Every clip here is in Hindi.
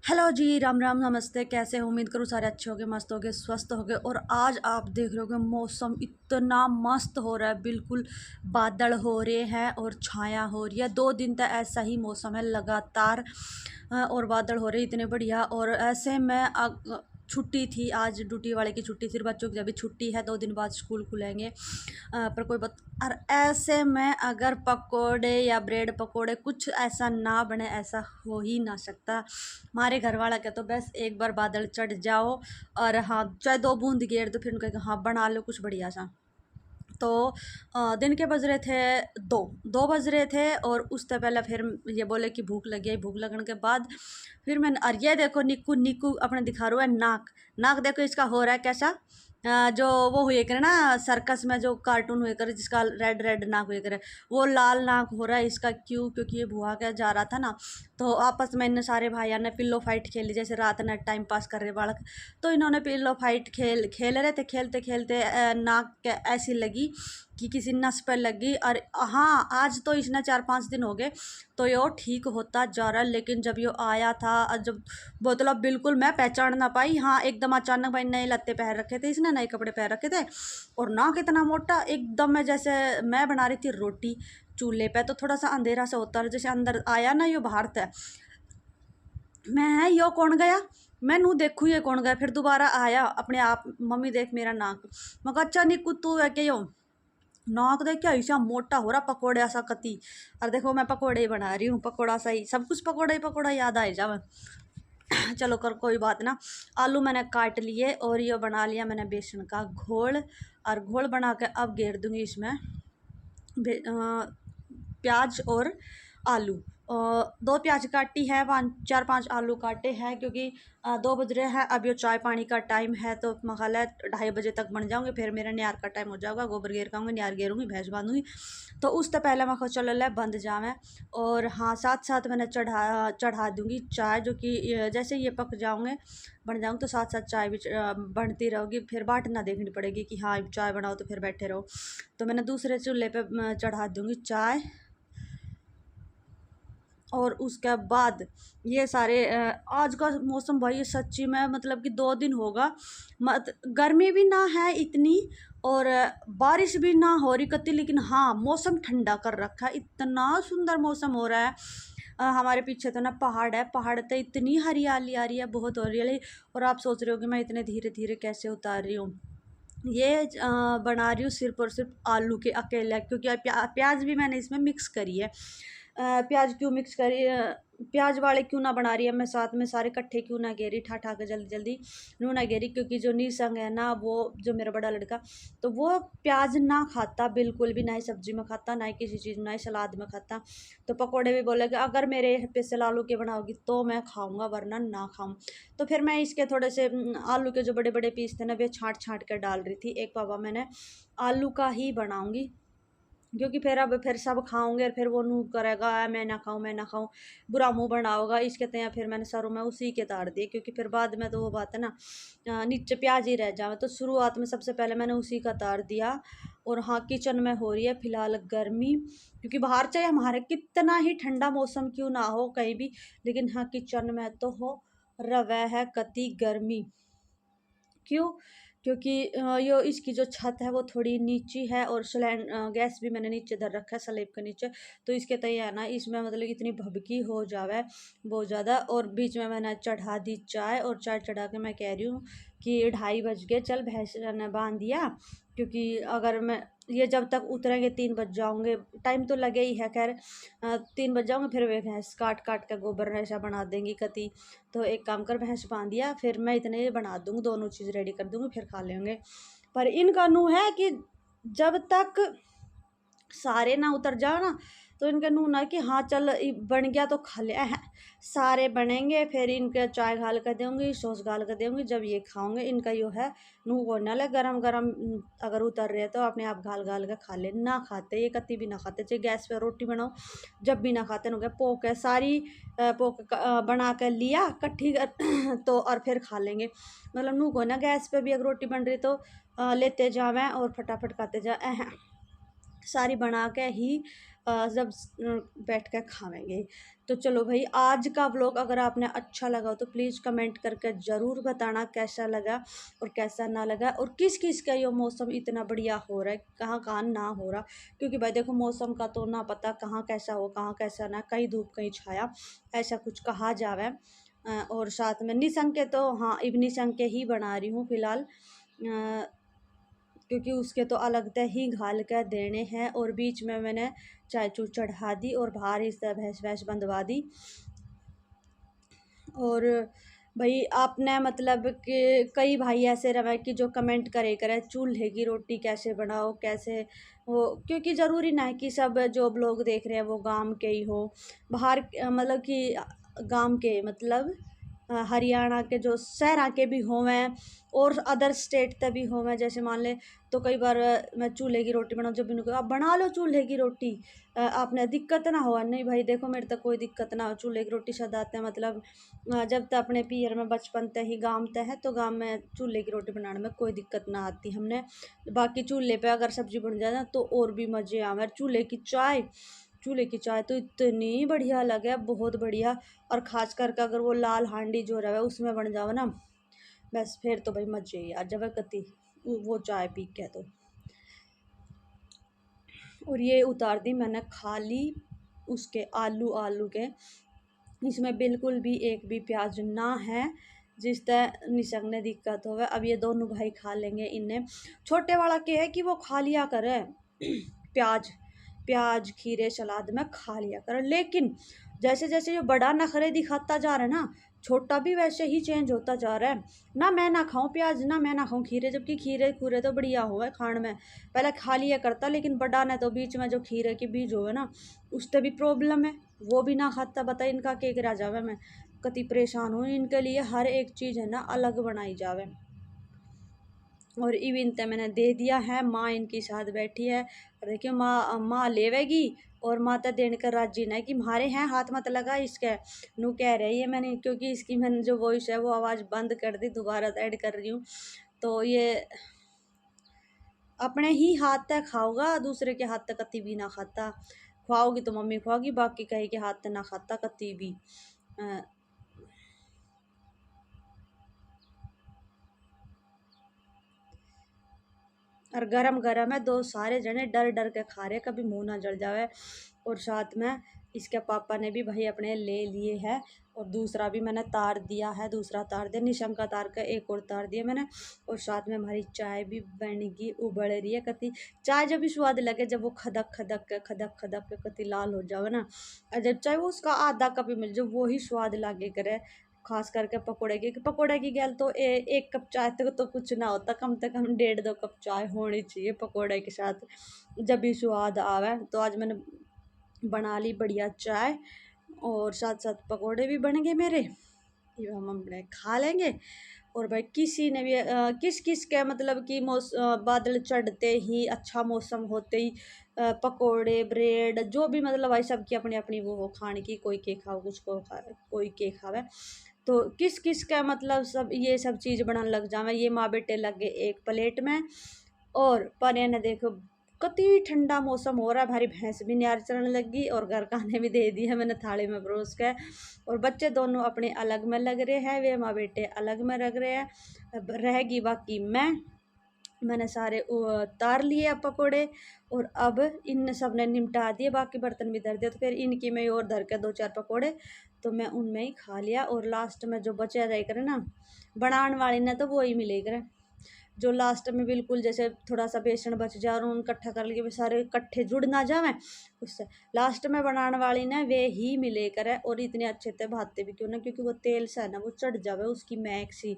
हेलो जी, राम राम, नमस्ते। कैसे हो? उम्मीद करूँ सारे अच्छे होंगे, मस्त होंगे, स्वस्थ होंगे। और आज आप देख रहे होगे मौसम इतना मस्त हो रहा है, बिल्कुल बादल हो रहे हैं और छाया हो रही है। 2 दिन तक ऐसा ही मौसम है लगातार। और बादल हो रहे इतने बढ़िया। और ऐसे में छुट्टी थी, आज ड्यूटी वाले की छुट्टी थी, बच्चों की अभी छुट्टी है, 2 दिन बाद स्कूल खुलेंगे। पर कोई बात। और ऐसे में अगर पकोड़े या ब्रेड पकोड़े कुछ ऐसा ना बने, ऐसा हो ही ना सकता। हमारे घर वाला क्या, तो बस एक बार बादल चढ़ जाओ और हाँ, चाहे 2 बूंद गिर दो, फिर उनका हाँ बना लो कुछ बढ़िया सा। तो दिन के बज रहे थे 2 बज रहे थे। और उससे पहले फिर ये बोले कि भूख लगी है। भूख लगने के बाद फिर मैंने, और ये देखो निक्कू निक्कू अपने दिखा रहा है नाक। नाक देखो इसका हो रहा है कैसा। जो वो हुए करे ना सर्कस में, जो कार्टून हुए करे जिसका रेड रेड नाक हुए करे, वो लाल नाक हो रहा है इसका। क्यों? क्योंकि ये भुआ के जा रहा था ना, तो आपस में इन सारे भाइयों ने पिल्लो फाइट खेली, जैसे रात में टाइम पास कर रहे बालक। तो इन्होंने पिल्लो फाइट खेल रहे थे। खेलते खेलते नाक ऐसी लगी कि किसी नस पर लगी। और हाँ, आज तो इसने 4-5 दिन हो गए, तो यो ठीक होता जा रहा है। लेकिन जब यो आया था और जब बोतल, बिल्कुल मैं पहचान ना पाई। हाँ, एकदम अचानक भाई नए लत्ते पहन रखे थे इसने, नए कपड़े पहन रखे थे। और नाक इतना मोटा एकदम में, जैसे मैं बना रही थी रोटी चूल्हे पे, तो थोड़ा सा अंधेरा सा होता है, जैसे अंदर आया ना यो बाहर था। मैं यो कौन गया, मैं नू देखूँ ये कौन गया। फिर दोबारा आया अपने आप, मम्मी देख मेरा नाक। मैं कहा अच्छा निक्कू तू है क्या? यो नाक देख क्या ऐसा मोटा हो रहा, पकौड़े ऐसा कती। और देखो मैं पकौड़े ही बना रही हूँ, पकौड़ा सा ही सब कुछ, पकौड़ा ही पकौड़ा याद आ जाए। चलो कर कोई बात ना। आलू मैंने काट लिए और ये बना लिया मैंने बेसन का घोल। और घोल बना के अब घेर दूंगी इसमें प्याज और आलू। 2 प्याज काटी है, 4-5 आलू काटे हैं, क्योंकि 2 बज रहे हैं। अब ये चाय पानी का टाइम है, तो मखाला 2:30 बजे तक बन जाऊँगे। फिर मेरा न्यार का टाइम हो जाएगा, गोबर घेर का न्यार घेरूँगी, भैंस बांधूँगी। तो उससे पहले मैं चलो ले बंद जावे। और हाँ, साथ साथ मैंने चढ़ा दूँगी चाय, जो कि जैसे ये पक जाऊँगे, बन जाऊँगी, तो साथ साथ चाय भी बनती रहोगी। फिर बाट ना देखनी पड़ेगी कि हाँ चाय बनाओ तो फिर बैठे रहो। तो मैंने दूसरे चूल्हे पे चढ़ा दूँगी चाय। और उसके बाद ये सारे आज का मौसम भाई सच्ची में, मतलब कि 2 दिन होगा, मत गर्मी भी ना है इतनी और बारिश भी ना हो रही कती। लेकिन हाँ, मौसम ठंडा कर रखा है, इतना सुंदर मौसम हो रहा है। हमारे पीछे तो ना पहाड़ है, पहाड़ तो इतनी हरियाली आ रही है, बहुत हो रही है। और आप सोच रहे हो कि मैं इतने धीरे धीरे कैसे उतार रही हूँ। ये बना रही हूँ सिर्फ और सिर्फ आलू के अकेले, क्योंकि प्याज भी मैंने इसमें मिक्स करी है। प्याज क्यों मिक्स करी, प्याज वाले क्यों ना बना रही है मैं साथ में, सारे इकट्ठे क्यों ना घेरी, ठा ठा के जल्दी जल्दी नू ना घेरी। क्योंकि जो नीसंग है ना, वो जो मेरा बड़ा लड़का, तो वो प्याज ना खाता बिल्कुल भी, ना ही सब्जी में खाता, ना ही किसी चीज़, ना ही सलाद में खाता। तो पकौड़े भी बोले कि अगर मेरे स्पेशल आलू के बनाओगी तो मैं खाऊंगा, वरना ना खाऊं। तो फिर मैं इसके थोड़े से आलू के जो बड़े बड़े पीस थे ना, वे छाँट छाँट कर डाल रही थी। एक पावा मैंने आलू का ही बनाऊंगी, क्योंकि फिर अब फिर सब खाओगे और फिर वो नू करेगा मैं ना खाऊं, मैं ना खाऊं, बुरा मुंह बनाओगा इसके तय। फिर मैंने सरों में उसी के तार दिए, क्योंकि फिर बाद में तो वो बात है ना, नीचे प्याज ही रह जाए। तो शुरुआत में सबसे पहले मैंने उसी का तार दिया। और हाँ, किचन में हो रही है फिलहाल गर्मी, क्योंकि बाहर चाहे हमारे कितना ही ठंडा मौसम क्यों ना हो कहीं भी, लेकिन हाँ किचन में तो हो रवा है कति गर्मी। क्यों? क्योंकि यो इसकी जो छत है वो थोड़ी नीची है, और गैस भी मैंने नीचे धर रखा है स्लैब के नीचे। तो इसके तय है ना, इसमें मतलब इतनी भभकी हो जावे बहुत ज़्यादा। और बीच में मैंने चढ़ा दी चाय, और चाय चढ़ा के मैं कह रही हूँ कि 2:30 बज गए, चल भैंस ने बांध दिया। क्योंकि अगर मैं ये जब तक उतरेंगे 3 बज जाओगे, टाइम तो लगे ही है खैर। 3 बज जाओगे, फिर वे भैंस काट काट के गोबर ऐसा बना देंगी कति। तो एक काम कर, भैंस बांध दिया, फिर मैं इतने बना दूँगी, दोनों चीज़ रेडी कर दूँगी, फिर खा लेंगे। पर इनका नू है कि जब तक सारे ना उतर जाओ ना, तो इनका नू ना कि हाँ चल बन गया तो खा ले। सारे बनेंगे, फिर इनके चाय घाल कर दूँगी, सॉस घाल कर दूँगी, जब ये खाओगे इनका यो है नू को ना ले गरम गरम। अगर उतर रहे तो अपने आप घाल घाल के खा ले। ना खाते ये कति भी ना खाते, चाहे गैस पे रोटी बनाओ जब भी ना खाते नु पोक है सारी, पोक बना कर लिया कट्ठी तो और फिर खा लेंगे। मतलब नू को ना गैस पे भी अगर रोटी बन रही तो लेते जावें और फटाफट खाते जा। सारी बना के ही जब बैठ कर खावेंगे। तो चलो भाई, आज का व्लॉग अगर आपने अच्छा लगा हो तो प्लीज़ कमेंट करके ज़रूर बताना कैसा लगा और कैसा ना लगा, और किस किस का ये मौसम इतना बढ़िया हो रहा है, कहाँ कहाँ ना हो रहा। क्योंकि भाई देखो, मौसम का तो ना पता कहाँ कैसा हो कहाँ कैसा ना, कहीं धूप कहीं छाया, ऐसा कुछ कहा जावे। और साथ में निसंग के तो हाँ, अब निसंग के ही बना रही हूँ फ़िलहाल, क्योंकि उसके तो अलग से ही घाल कर देने हैं। और बीच में मैंने चाय चू चढ़ा दी और बाहर ही सब भैंस भैंस बंधवा दी। और भाई आपने मतलब कि कई भाई ऐसे रहे कि जो कमेंट करे चूल्हे की रोटी कैसे बनाओ कैसे वो, क्योंकि ज़रूरी ना है कि सब जो लोग देख रहे हैं वो गांव के ही हो, बाहर मतलब कि गांव के मतलब हरियाणा के जो शहर के भी होवें और अदर स्टेट तक भी होवें। जैसे मान ले तो कई बार मैं चूल्हे की रोटी बनाऊँ, जब इनको आप बना लो चूल्हे की रोटी, आपने दिक्कत ना हो। नहीं भाई देखो, मेरे तक कोई दिक्कत ना हो, चूल्हे की रोटी सदाते हैं मतलब जब तक अपने पियर में बचपन तक ही गाँव तक है तो गाँव में चूल्हे की रोटी बनाने में कोई दिक्कत ना आती हमने। बाकी चूल्हे पे अगर सब्जी बन जाए ना तो और भी मज़े आवे। चूल्हे की चाय तो इतनी बढ़िया लगे, बहुत बढ़िया। और ख़ास करके अगर वो लाल हांडी जो रहे उसमें बन जावे ना, बस फिर तो भाई मज़े ही आ जावे कति वो चाय पी के तो। और ये उतार दी मैंने खाली उसके आलू आलू के, इसमें बिल्कुल भी एक भी प्याज ना है जिस तरह निसंग दिक्कत होवे। अब ये दोनों भाई खा लेंगे, इन्हें छोटे वाला क्या है कि वो खा लिया करे प्याज प्याज खीरे सलाद में खा लिया करे, लेकिन जैसे जैसे ये बड़ा नखरे दिखाता जा रहा है ना, छोटा भी वैसे ही चेंज होता जा रहा है। ना मैं ना खाऊं प्याज ना मैं ना खाऊं खीरे, जबकि खीरे खूरे तो बढ़िया हुआ है खाण में, पहले खा लिया करता, लेकिन बड़ा ने तो बीच में जो खीरे के बीज हुए ना उससे भी प्रॉब्लम है, वो भी ना खाता। बता इनका के गिरा जावे, मैं कति परेशान हूँ। इनके लिए हर एक चीज़ है ना अलग बनाई जावे। और इवन ते मैंने दे दिया है, माँ इनकी साथ बैठी है और देखियो माँ माँ लेवेगी और माँ तो देने कर राजी ना है कि हमारे हैं हाथ मत लगा इसके, नू कह रही है मैंने, क्योंकि इसकी मैंने जो वॉइस है वो आवाज़ बंद कर दी, दोबारा ऐड कर रही हूँ। तो ये अपने ही हाथ तक खाओगा, दूसरे के हाथ तक कति भी ना खाता। खुआओगी तो मम्मी खुआगी, बाकी कहीं के हाथ तक ना खाता कति भी। और गरम गरम है, दो सारे जने डर डर के खा रहे कभी मुंह ना जल जावे। और साथ में इसके पापा ने भी भाई अपने ले लिए है, और दूसरा भी मैंने तार दिया है, दूसरा तार दिया निशंक का तार का, एक और तार दिया मैंने। और साथ में हमारी चाय भी बनेगी, उबल रही है कति। चाय जब भी स्वाद लगे जब वो खदक खदक के कति लाल हो जावे ना, और जब चाहे वो उसका आधा कप ही मिल जाए वो ही स्वाद लागे करे। खास करके पकोड़े की गैल तो एक कप चाय तक तो कुछ ना होता, कम से कम 1.5-2 कप चाय होनी चाहिए पकोड़े के साथ, जब भी स्वाद आवे। तो आज मैंने बना ली बढ़िया चाय, और साथ साथ पकोड़े भी बन गए मेरे, ये हम अपने खा लेंगे। और भाई किसी ने भी किस किस के मतलब कि बादल चढ़ते ही अच्छा मौसम होते ही पकोड़े ब्रेड जो भी मतलब भाई सबकी अपनी अपनी वो हो खाने की, कोई के खाओ कुछ को खा कोई के खावे। तो किस किस का मतलब सब ये सब चीज़ बनाने लग जावे, ये माँ बेटे लग गए एक प्लेट में। और पर ने देखो कति ठंडा मौसम हो रहा है, भारी भैंस भी न्यार चढ़ने लगी और घर खाने भी दे दिया मैंने थाली में परोस के। और बच्चे दोनों अपने अलग में लग रहे हैं, वे माँ बेटे अलग में लग रहे हैं। अब रहेगी बाकी मैंने सारे उतार लिए अब पकोड़े, और अब इन सब ने निपटा दिए, बाकी बर्तन भी धर दिए। तो फिर इनकी में और धर के 2-4 पकोड़े तो मैं उनमें ही खा लिया। और लास्ट में जो बचा जाए करे ना बनाने वाली ने तो वो ही मिले करे, जो लास्ट में बिल्कुल जैसे थोड़ा सा बेसन बच जाए और उन इकट्ठा कर लिए सारे इकट्ठे जुड़ ना जावे, उससे लास्ट में बनाने वाली ने वे ही मिले करे। और इतने अच्छे थे भाते भी क्यों ना, क्योंकि वो तेल से है ना वो चढ़ जावे उसकी महक सी।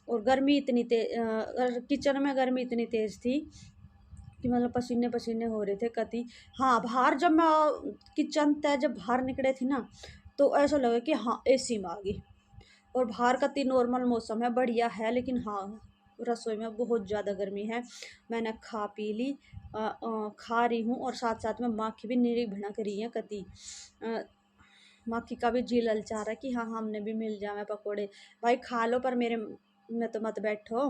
और गर्मी इतनी किचन में गर्मी इतनी तेज़ थी कि मतलब पसीने पसीने हो रहे थे कति। हाँ बाहर जब मैं किचन तय जब बाहर निकले थी ना तो ऐसा लगा कि हाँ एसी में आ गई। और बाहर का तीन नॉर्मल मौसम है बढ़िया है, लेकिन हाँ रसोई में बहुत ज़्यादा गर्मी है। मैंने खा पी ली, खा रही हूँ, और साथ साथ में माखी भी निरी भनक रही है कति। माखी का भी जी ललचा रहा है कि हाँ हमने भी मिल जाए पकोड़े। भाई खा लो पर मेरे में तो मत बैठो।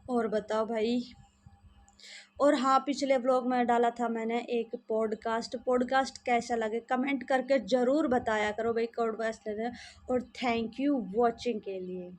और बताओ भाई, और हाँ, पिछले व्लॉग में डाला था मैंने एक पॉडकास्ट कैसा लगे कमेंट करके ज़रूर बताया करो भाई, पॉडकास्ट और थैंक यू वॉचिंग के लिए।